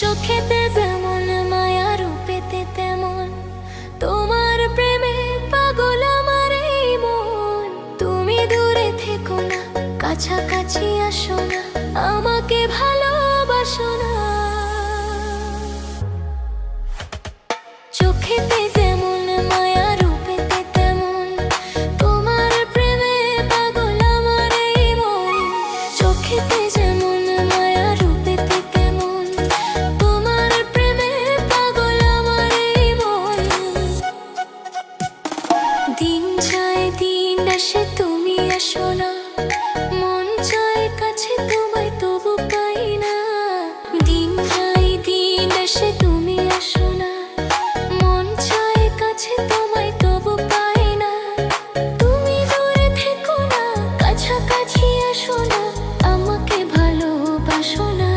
চোখেতে যেমন মায়া, রূপেতে তেমন তোমার প্রেমে পাগল আমার এই মন। তুমি দূরে থেকো না, কাছাকাছি আসো না, আমাকে ভালোবাসো না। চোখেতে যেমন মায়া, রূপেতে তেমন তোমার প্রেমে পাগল আমার এই মন। চোখেতে যেমন মায়া, রূপেতে তেমন তোমার প্রেমে পাগল আমার এই মন। দিন যায় দিন আসে, তুমি আসো না, মন চায় কাছে তোমায় তবু পাই না। দিন যায় দিন আসে, তুমি আসো না, মন চায় কাছে তোমায় তবু পাই না। তুমি দূরে থেকো না, কাছাকাছি আসো না, আমাকে ভালোবাসো না।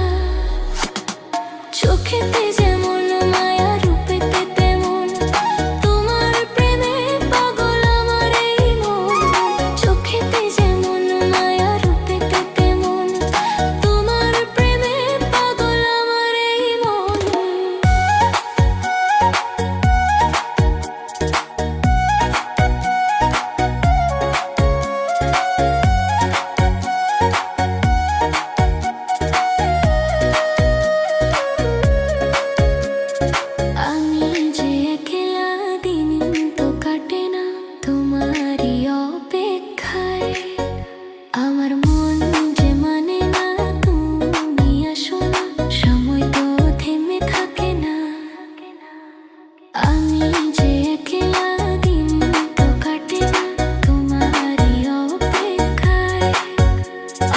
চোখেতে যেমন মায়া, রূপেতে তেমন তোমার প্রেমে পাগল আমার এই মন। চোখেতে যেমন মায়া, রূপেতে তেমন তোমার প্রেমে পাগল আমার এই মন। আমি যে একলা, দিন তো কাটে না তোমারই অপেক্ষায়। আমার মন যে মানে না, তুমি আসো না, সময় তো থেমে থাকে না। আমি যে একলা, দিন তো কাটে না তোমারই অপেক্ষায়।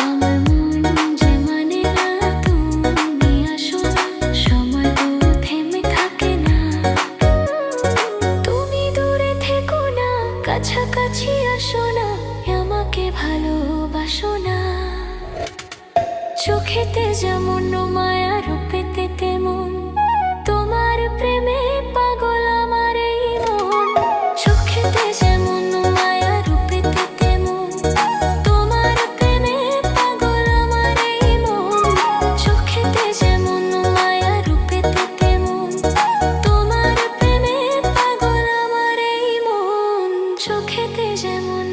আমার মন যে মানে না, তুমি আসো না, সময় তো থেমে থাকে না। তুমি দূরে থেকো না, কাছাকাছি আসো না, আমাকে ভালোবাসো না। চোখেতে যেমন মায়া, রূপেতে তেমন তোমার প্রেমে পাগল আমার এই মন। চোখেতে যেমন মায়া, রূপেতে তেমন তোমার প্রেমে পাগল আমার এই মন। চোখেতে যেমন মায়া, রূপেতে তেমন তোমার প্রেমে পাগল আমার এই মন। চোখেতে যেমন